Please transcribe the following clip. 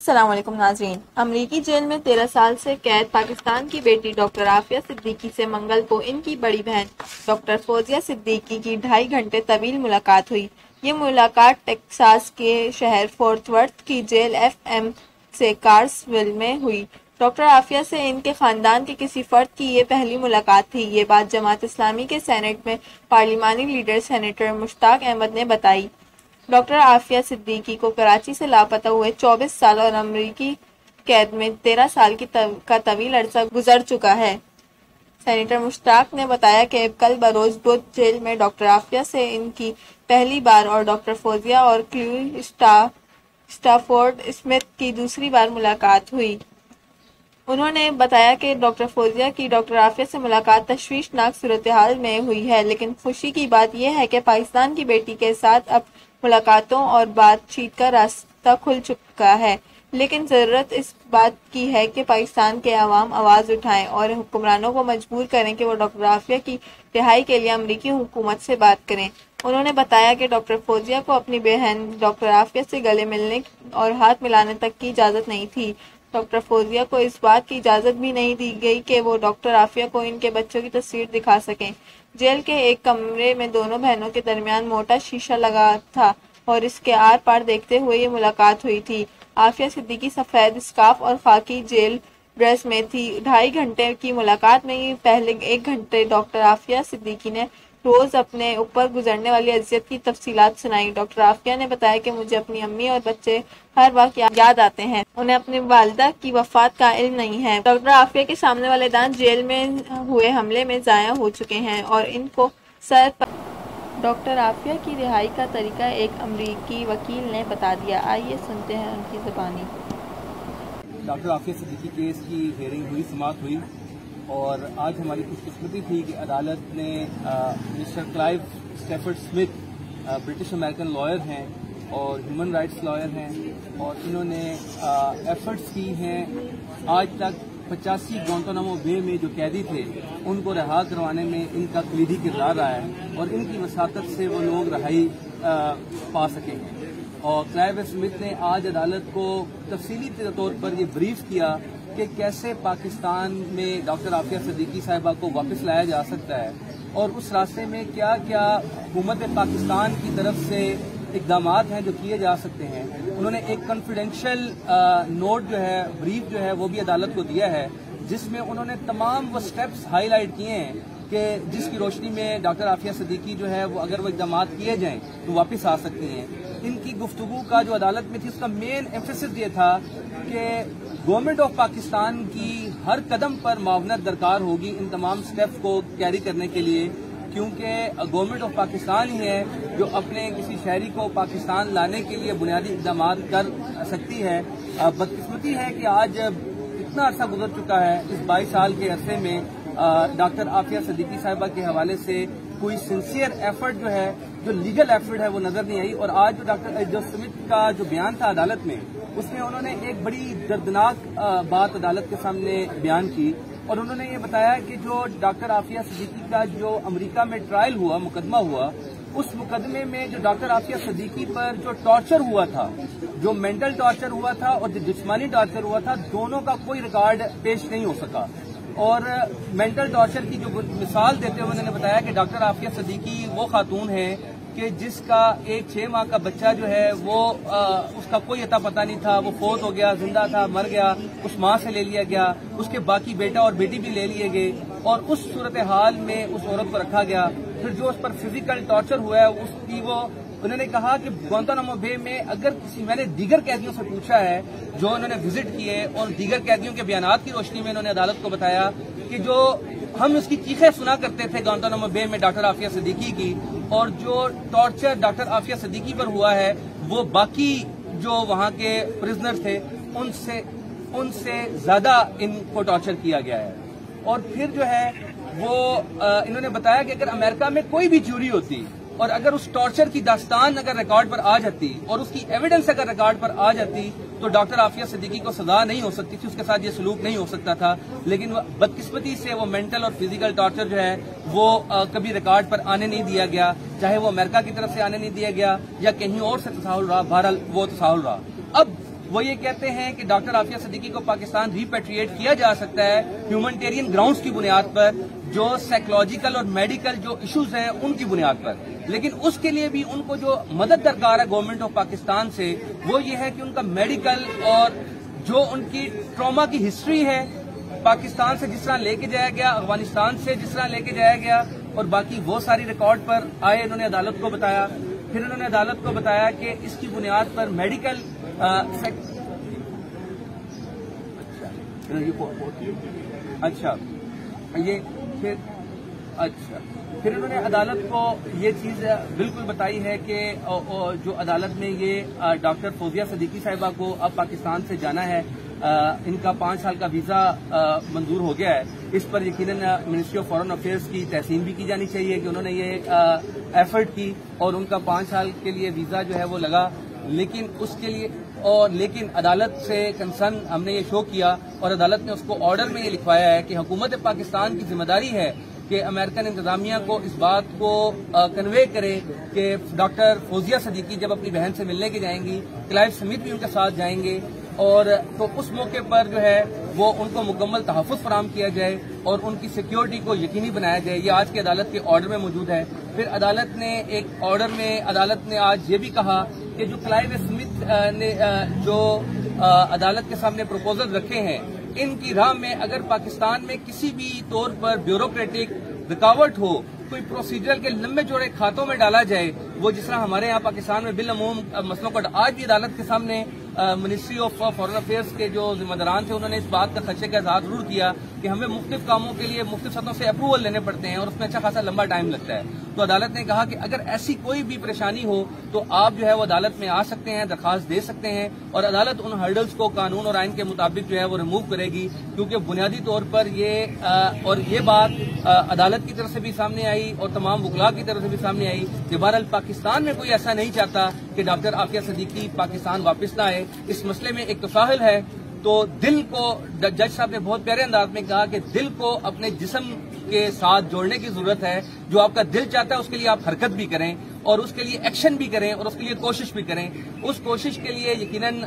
السلام علیکم ناظرین۔ امریکی جیل میں 13 سال سے قید پاکستان کی بیٹی ڈاکٹر عافیہ صدیقی سے منگل کو ان کی بڑی بہن ڈاکٹر فوزیہ صدیقی کی 2.5 گھنٹے طویل ملاقات ہوئی۔ یہ ملاقات ٹیکساس کے شہر فورٹ ورتھ کی جیل ایف ایم سے کارسویل میں ہوئی۔ ڈاکٹر عافیہ سے ان کے خاندان کے کسی فرد کی یہ پہلی ملاقات تھی۔ یہ بات جماعت اسلامی کے سینیٹ میں پارلیمانی لیڈر سینیٹر مشتاق احمد نے بتائی۔ ڈاکٹر عافیہ صدیقی کو کراچی سے لاپتہ ہوئے 24 سال اور امریکی قید میں 13 سال کا طویل عرصہ گزر چکا ہے۔ سینیٹر مشتاق نے بتایا کہ کل بروز بدھ جیل میں ڈاکٹر عافیہ سے ان کی پہلی بار اور ڈاکٹر فوزیہ اور کلیو اسٹافورڈ اسمتھ کی دوسری بار ملاقات ہوئی۔ انہوں نے بتایا کہ ڈاکٹر فوزیہ کی ڈاکٹر عافیہ سے ملاقات تشویشناک صورتحال میں ہوئی ہے، لیکن خوشی کی بات یہ ہے کہ پاکستان کی بیٹی کے ساتھ اب ملاقاتوں اور بات چیت کا راستہ کھل چکا ہے، لیکن ضرورت اس بات کی ہے کہ پاکستان کے عوام آواز اٹھائیں اور حکمرانوں کو مجبور کریں کہ وہ ڈاکٹر عافیہ کی رہائی کے لیے امریکی حکومت سے بات کریں۔ انہوں نے بتایا کہ ڈاکٹر فوزیہ کو اپنی بہن ڈاکٹر عافیہ سے گلے ملنے اور ہاتھ ملانے تک کی اجازت نہیں تھی۔ ڈاکٹر فوزیہ کو اس بات کی اجازت بھی نہیں دی گئی کہ وہ ڈاکٹر عافیہ کو ان کے بچوں کی تصویر دکھا سکیں۔ جیل کے ایک کمرے میں دونوں بہنوں کے درمیان موٹا شیشہ لگا تھا اور اس کے آر پار دیکھتے ہوئے یہ ملاقات ہوئی تھی۔ عافیہ صدیقی سفید اسکارف اور خاکی جیل ڈریس میں تھی۔ 2.5 گھنٹے کی ملاقات میں پہلے 1 گھنٹے ڈاکٹر عافیہ صدیقی نے روز اپنے اوپر گزرنے والی اذیت کی تفصیلات سنائی۔ ڈاکٹر عافیہ نے بتایا کہ مجھے اپنی امی اور بچے ہر وقت یاد آتے ہیں، انہیں اپنی والدہ کی وفات کا علم نہیں ہے۔ ڈاکٹر عافیہ کے سامنے والے دانت جیل میں ہوئے حملے میں ضائع ہو چکے ہیں اور ان کو سر پر ڈاکٹر عافیہ کی رہائی کا طریقہ ایک امریکی وکیل نے بتا دیا۔ آئیے سنتے ہیں ان کی زبانی۔ ڈاکٹر عافیہ صدیقی کیس کی ہیئرنگ ہوئی، سماعت ہوئی، اور آج ہماری خوش قسمتی تھی کہ عدالت نے mister Clive Stafford Smith British American lawyer ہیں اور ہیومن رائٹس لائر ہیں، اور انہوں نے ایفرٹس کی ہیں آج تک 85 گوانتانامو بے میں جو قیدی تھے ان کو رہا کروانے میں ان کا کلیدی کردار رہا ہے، اور ان کی وساطت سے وہ لوگ رہائی پا سکے ہیں۔ اور کلائیو اسمتھ نے آج عدالت کو تفصیلی طور پر یہ بریف کیا کہ کیسے پاکستان میں ڈاکٹر عافیہ صدیقی صاحبہ کو واپس لایا جا سکتا ہے، اور اس راستے میں کیا کیا حکومت پاکستان کی طرف سے اقدامات ہیں جو کیے جا سکتے ہیں۔ انہوں نے ایک کانفیڈینشیل نوٹ جو ہے، بریف جو ہے، وہ بھی عدالت کو دیا ہے، جس میں انہوں نے تمام وہ سٹیپس ہائی لائٹ کیے ہیں کہ جس کی روشنی میں ڈاکٹر عافیہ صدیقی جو ہے وہ اگر وہ اقدامات کیے جائیں تو واپس آ سکتی ہیں۔ ان کی گفتگو کا جو عدالت میں تھی اس کا مین ایمفیسس یہ تھا کہ گورنمنٹ آف پاکستان کی ہر قدم پر معاونت درکار ہوگی ان تمام سٹیپس کو کیری کرنے کے لیے، کیونکہ گورنمنٹ آف پاکستان ہی ہے جو اپنے کسی شہری کو پاکستان لانے کے لیے بنیادی اقدامات کر سکتی ہے۔ بدقسمتی ہے کہ آج اتنا عرصہ گزر چکا ہے، اس 22 سال کے عرصے میں ڈاکٹر عافیہ صدیقی صاحبہ کے حوالے سے کوئی سنسیئر ایفرٹ جو ہے، جو لیگل ایفرٹ ہے، وہ نظر نہیں آئی۔ اور آج جو ڈاکٹر اسمتھ کا جو بیان تھا عدالت میں، اس میں انہوں نے ایک بڑی دردناک بات عدالت کے سامنے بیان کی، اور انہوں نے یہ بتایا کہ جو ڈاکٹر عافیہ صدیقی کا جو امریکہ میں ٹرائل ہوا، مقدمہ ہوا، اس مقدمے میں جو ڈاکٹر عافیہ صدیقی پر جو ٹارچر ہوا تھا، جو مینٹل ٹارچر ہوا تھا اور جو جسمانی ٹارچر ہوا تھا، دونوں کا کوئی ریکارڈ پیش نہیں ہو سکا۔ اور مینٹل ٹارچر کی جو مثال دیتے ہوئے انہوں نے بتایا کہ ڈاکٹر عافیہ صدیقی وہ خاتون ہے کہ جس کا ایک 6 ماہ کا بچہ جو ہے وہ اس کا کوئی اتا پتہ نہیں تھا، وہ فوت ہو گیا، زندہ تھا، مر گیا، اس ماں سے لے لیا گیا، اس کے باقی بیٹا اور بیٹی بھی لے لیے گئے، اور اس صورتحال میں اس عورت کو رکھا گیا۔ پھر جو اس پر فزیکل ٹارچر ہوا ہے اس کی انہوں نے کہا کہ گوانتانامو بے میں اگر میں نے دیگر قیدیوں سے پوچھا ہے جو انہوں نے وزٹ کیے، اور دیگر قیدیوں کے بیانات کی روشنی میں انہوں نے عدالت کو بتایا کہ جو ہم اس کی چیخیں سنا کرتے تھے گوانتانامو بے میں ڈاکٹر عافیہ صدیقی کی، اور جو ٹارچر ڈاکٹر عافیہ صدیقی پر ہوا ہے وہ باقی جو وہاں کے پرزنر تھے ان سے زیادہ ان کو ٹارچر کیا گیا ہے۔ اور پھر جو ہے وہ انہوں نے بتایا کہ اگر امریکہ میں کوئی بھی جوری ہوتی اور اگر اس ٹارچر کی داستان اگر ریکارڈ پر آ جاتی اور اس کی ایویڈنس اگر ریکارڈ پر آ جاتی تو ڈاکٹر عافیہ صدیقی کو سزا نہیں ہو سکتی تھی، اس کے ساتھ یہ سلوک نہیں ہو سکتا تھا، لیکن بدقسمتی سے وہ مینٹل اور فزیکل ٹارچر جو ہے وہ کبھی ریکارڈ پر آنے نہیں دیا گیا، چاہے وہ امریکہ کی طرف سے آنے نہیں دیا گیا یا کہیں اور سے تساہل رہا، بہرحال وہ تساہل رہا۔ اب وہ یہ کہتے ہیں کہ ڈاکٹر عافیہ صدیقی کو پاکستان ریپیٹریٹ کیا جا سکتا ہے ہیومنٹیرین گراؤنڈز کی بنیاد پر، جو سائیکولوجیکل اور میڈیکل جو ایشوز ہیں ان کی بنیاد پر، لیکن اس کے لیے بھی ان کو جو مدد درکار ہے گورنمنٹ آف پاکستان سے وہ یہ ہے کہ ان کا میڈیکل اور جو ان کی ٹراما کی ہسٹری ہے پاکستان سے جس طرح لے کے جایا گیا، افغانستان سے جس طرح لے کے جایا گیا اور باقی وہ ساری ریکارڈ پر آئے، انہوں نے عدالت کو بتایا، پھر انہوں نے عدالت کو بتایا کہ اس کی بنیاد پر میڈیکل اچھا یہ پھر انہوں نے عدالت کو یہ چیز بالکل بتائی ہے کہ جو عدالت میں یہ ڈاکٹر فوزیہ صدیقی صاحبہ کو اب پاکستان سے جانا ہے، ان کا 5 سال کا ویزا منظور ہو گیا ہے، اس پر یقیناً منسٹری آف فارن افیئرز کی تحسین بھی کی جانی چاہیے کہ انہوں نے یہ ایفرٹ کی اور ان کا 5 سال کے لیے ویزا جو ہے وہ لگا، لیکن اس کے لیے لیکن عدالت سے کنسرن ہم نے یہ شو کیا اور عدالت نے اس کو آرڈر میں یہ لکھوایا ہے کہ حکومت پاکستان کی ذمہ داری ہے کہ امریکن انتظامیہ کو اس بات کو کنوے کرے کہ ڈاکٹر فوزیہ صدیقی جب اپنی بہن سے ملنے کے جائیں گی، کلائیو سمتھ بھی ان کے ساتھ جائیں گے، اور تو اس موقع پر جو ہے وہ ان کو مکمل تحفظ فراہم کیا جائے اور ان کی سیکیورٹی کو یقینی بنایا جائے۔ یہ آج کی عدالت کے آرڈر میں موجود ہے۔ پھر عدالت نے ایک آرڈر میں عدالت نے آج یہ بھی کہا کہ جو کلائیو سمتھ نے جو عدالت کے سامنے پروپوزل رکھے ہیں، ان کی راہ میں اگر پاکستان میں کسی بھی طور پر بیوروکریٹک رکاوٹ ہو، کوئی پروسیجرل کے لمبے چوڑے کھاتوں میں ڈالا جائے، وہ جس طرح ہمارے یہاں پاکستان میں بالعموم مسئلوں کو آج بھی عدالت کے سامنے منسٹری آف فارن افیئرز کے جو ذمہ داران تھے انہوں نے اس بات کا خدشے کا اظہار ضرور کیا کہ ہمیں مختلف کاموں کے لیے مختلف سطحوں سے اپروول لینے پڑتے ہیں اور اس میں اچھا خاصا لمبا ٹائم لگتا ہے۔ تو عدالت نے کہا کہ اگر ایسی کوئی بھی پریشانی ہو تو آپ جو ہے وہ عدالت میں آ سکتے ہیں، درخواست دے سکتے ہیں اور عدالت ان ہرڈلز کو قانون اور آئین کے مطابق جو ہے وہ ریموو کرے گی، کیونکہ بنیادی طور پر یہ بات عدالت کی طرف سے بھی سامنے آئی اور تمام وکلاء کی طرف سے بھی سامنے آئی کہ بہرحال پاکستان میں کوئی ایسا نہیں چاہتا کہ ڈاکٹر عافیہ صدیقی پاکستان واپس نہ آئے۔ اس مسئلے میں ایک تساہل ہے، تو دل کو جج صاحب نے بہت پیارے انداز میں کہا کہ دل کو اپنے جسم کے ساتھ جوڑنے کی ضرورت ہے، جو آپ کا دل چاہتا ہے اس کے لیے آپ حرکت بھی کریں اور اس کے لیے ایکشن بھی کریں اور اس کے لیے کوشش بھی کریں۔ اس کوشش کے لیے یقیناً